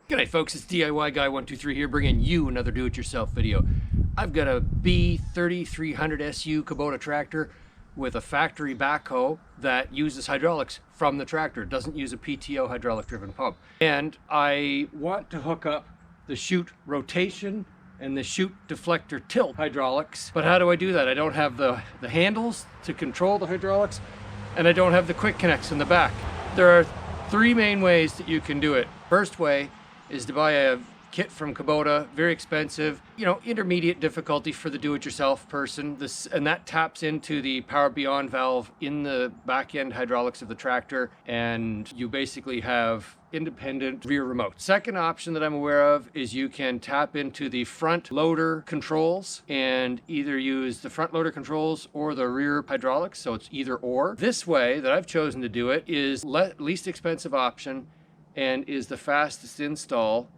G'day folks, it's DIY Guy 123 here, bringing you another do-it-yourself video. I've got a B3300 SU Kubota tractor with a factory backhoe that uses hydraulics from the tractor. It doesn't use a PTO hydraulic driven pump. And I want to hook up the chute rotation and the chute deflector tilt hydraulics. But how do I do that? I don't have the handles to control the hydraulics, and I don't have the quick connects in the back. There are three main ways that you can do it. First way is to buy a kit from Kubota, very expensive, intermediate difficulty for the do-it-yourself person. And that taps into the power beyond valve in the back end hydraulics of the tractor, and you basically have independent rear remote. Second option that I'm aware of is you can tap into the front loader controls and either use the front loader controls or the rear hydraulics, so it's either or. This way that I've chosen to do it is least expensive option and is the fastest install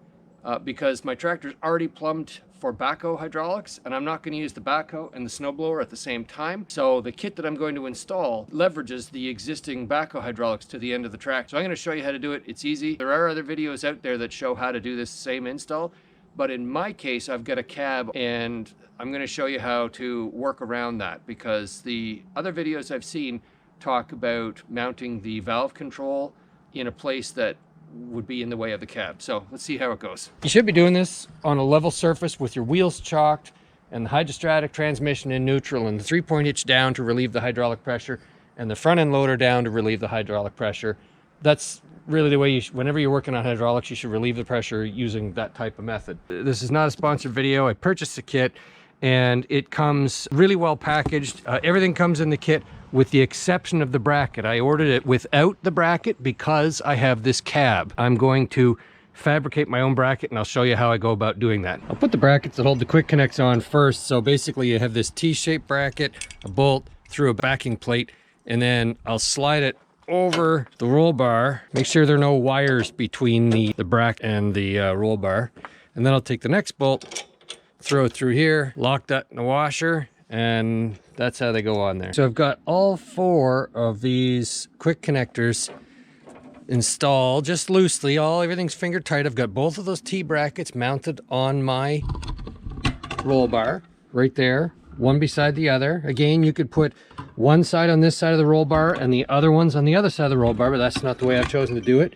because my tractor is already plumbed for backhoe hydraulics, and I'm not going to use the backhoe and the snowblower at the same time. So the kit that I'm going to install leverages the existing backhoe hydraulics to the end of the track. So I'm going to show you how to do it. It's easy. There are other videos out there that show how to do this same install, but in my case, I've got a cab, and I'm going to show you how to work around that, because the other videos I've seen talk about mounting the valve control in a place that would be in the way of the cab. So let's see how it goes. You should be doing this on a level surface with your wheels chalked and the hydrostatic transmission in neutral and the 3-point hitch down to relieve the hydraulic pressure and the front end loader down to relieve the hydraulic pressure. That's really the way you whenever you're working on hydraulics, you should relieve the pressure using that type of method. This is not a sponsored video. I purchased the kit and it comes really well packaged. Everything comes in the kit with the exception of the bracket. I ordered it without the bracket because I have this cab. I'm going to fabricate my own bracket, and I'll show you how I go about doing that. I'll put the brackets that hold the quick connects on first. So basically you have this T-shaped bracket, a bolt through a backing plate, and then I'll slide it over the roll bar. Make sure there are no wires between the bracket and the roll bar. And then I'll take the next bolt, throw it through here, lock that in the washer, and that's how they go on there. So I've got all four of these quick connectors installed just loosely. Everything's finger tight. I've got both of those T brackets mounted on my roll bar right there, one beside the other. Again, you could put one side on this side of the roll bar and the other one's on the other side of the roll bar, but that's not the way I've chosen to do it.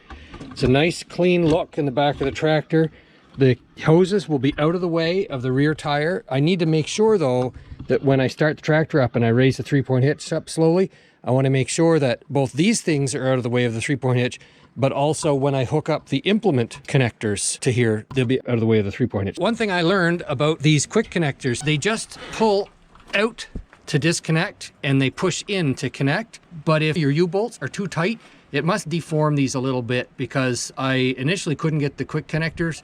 It's a nice clean look in the back of the tractor. The hoses will be out of the way of the rear tire. I need to make sure though that when I start the tractor up and I raise the 3-point hitch up slowly, I want to make sure that both these things are out of the way of the 3-point hitch, but also when I hook up the implement connectors to here, they'll be out of the way of the 3-point hitch. One thing I learned about these quick connectors, they just pull out to disconnect and they push in to connect. But if your U-bolts are too tight, it must deform these a little bit, because I initially couldn't get the quick connectors,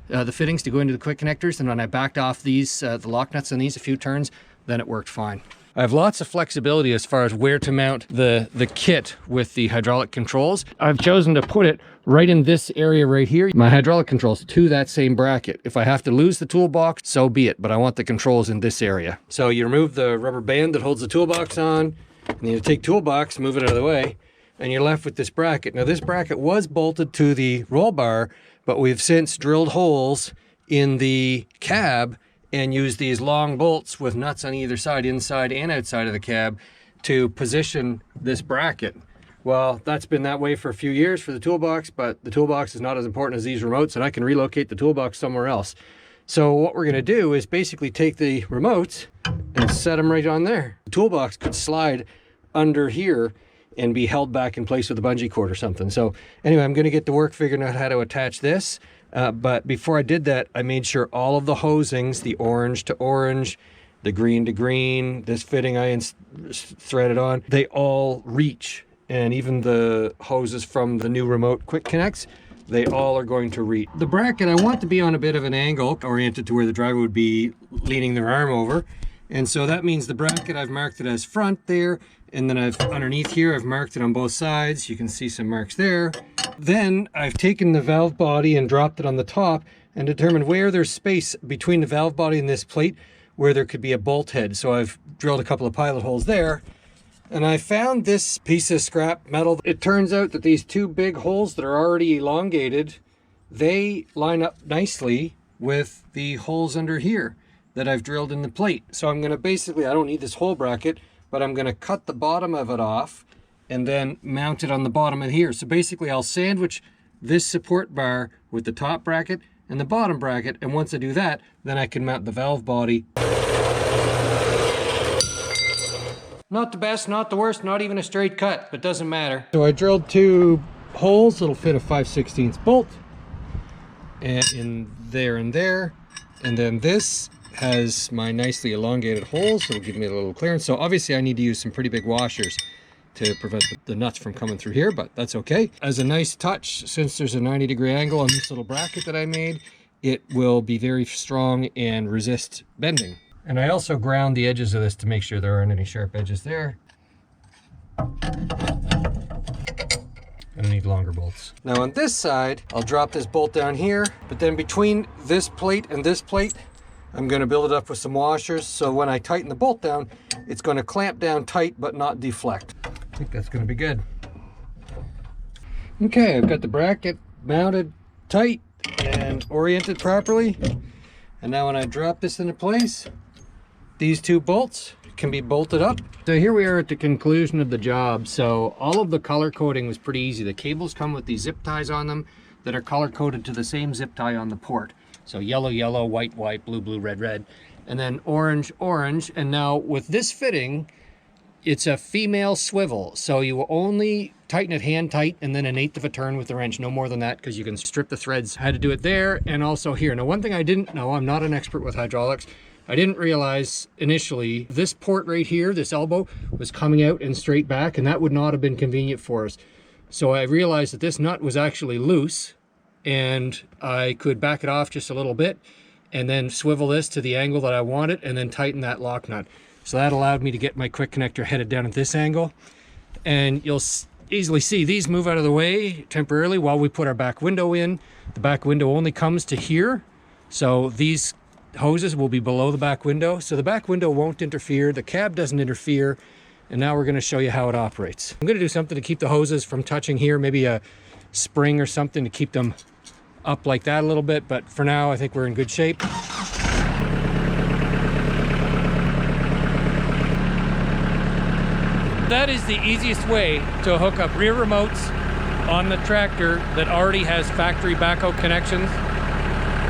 the fittings to go into the quick connectors, and when I backed off these, the lock nuts on these a few turns, then it worked fine. I have lots of flexibility as far as where to mount the kit with the hydraulic controls. I've chosen to put it right in this area right here, my hydraulic controls to that same bracket. If I have to lose the toolbox, so be it, but I want the controls in this area. So you remove the rubber band that holds the toolbox on, and you take toolbox, move it out of the way, and you're left with this bracket. Now this bracket was bolted to the roll bar, but we've since drilled holes in the cab and used these long bolts with nuts on either side, inside and outside of the cab, to position this bracket. Well, that's been that way for a few years for the toolbox, but the toolbox is not as important as these remotes, and I can relocate the toolbox somewhere else. So what we're gonna do is basically take the remotes and set them right on there. The toolbox could slide under here and be held back in place with a bungee cord or something. So anyway, I'm gonna get to work figuring out how to attach this. But before I did that, I made sure all of the hosings, the orange to orange, the green to green, this fitting I threaded on, they all reach. And even the hoses from the new remote quick connects, they all are going to reach. The bracket, I want to be on a bit of an angle, oriented to where the driver would be leaning their arm over. And so that means the bracket, I've marked it as front there, and then underneath here, I've marked it on both sides. You can see some marks there. Then I've taken the valve body and dropped it on the top and determined where there's space between the valve body and this plate where there could be a bolt head. So I've drilled a couple of pilot holes there. And I found this piece of scrap metal. It turns out that these two big holes that are already elongated they line up nicely with the holes under here that I've drilled in the plate. So I'm gonna basically, I don't need this hole bracket, but I'm gonna cut the bottom of it off and then mount it on the bottom of here. So basically I'll sandwich this support bar with the top bracket and the bottom bracket, and once I do that, then I can mount the valve body. Not the best, not the worst, not even a straight cut, but doesn't matter. So I drilled 2 holes that'll fit a 5/16 bolt, and in there and there, and then this has my nicely elongated holes that'll give me a little clearance. So obviously I need to use some pretty big washers to prevent the nuts from coming through here, but that's okay. As a nice touch, since there's a 90-degree angle on this little bracket that I made, it will be very strong and resist bending. And I also ground the edges of this to make sure there aren't any sharp edges there. I need longer bolts. Now on this side, I'll drop this bolt down here, but then between this plate and this plate, I'm going to build it up with some washers, so when I tighten the bolt down, it's going to clamp down tight but not deflect. I think that's going to be good. Okay, I've got the bracket mounted tight and oriented properly. And now when I drop this into place, these 2 bolts can be bolted up. So here we are at the conclusion of the job. So all of the color coding was pretty easy. The cables come with these zip ties on them that are color coded to the same zip tie on the port. So yellow, yellow, white, white, blue, blue, red, red, and then orange, orange. And now with this fitting, it's a female swivel. So you will only tighten it hand tight and then 1/8 of a turn with the wrench, no more than that, because you can strip the threads. I had to do it there and also here. Now, one thing I didn't know, I'm not an expert with hydraulics, I didn't realize initially this port right here, this elbow, was coming out and straight back, and that would not have been convenient for us. So I realized that this nut was actually loose, and I could back it off just a little bit and then swivel this to the angle that I wanted and then tighten that lock nut. So that allowed me to get my quick connector headed down at this angle. And you'll easily see these move out of the way temporarily while we put our back window in. The back window only comes to here. So these hoses will be below the back window. So the back window won't interfere. The cab doesn't interfere. And now we're going to show you how it operates. I'm going to do something to keep the hoses from touching here, maybe a spring or something to keep them up like that a little bit. But for now, I think we're in good shape. That is the easiest way to hook up rear remotes on the tractor that already has factory backhoe connections.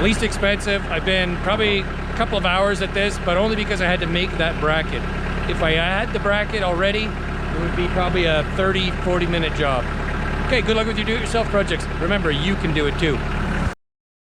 Least expensive. I've been probably a couple of hours at this, but only because I had to make that bracket. If I had the bracket already, it would be probably a 30-40 minute job. Okay, good luck with your do-it-yourself projects. Remember, you can do it too.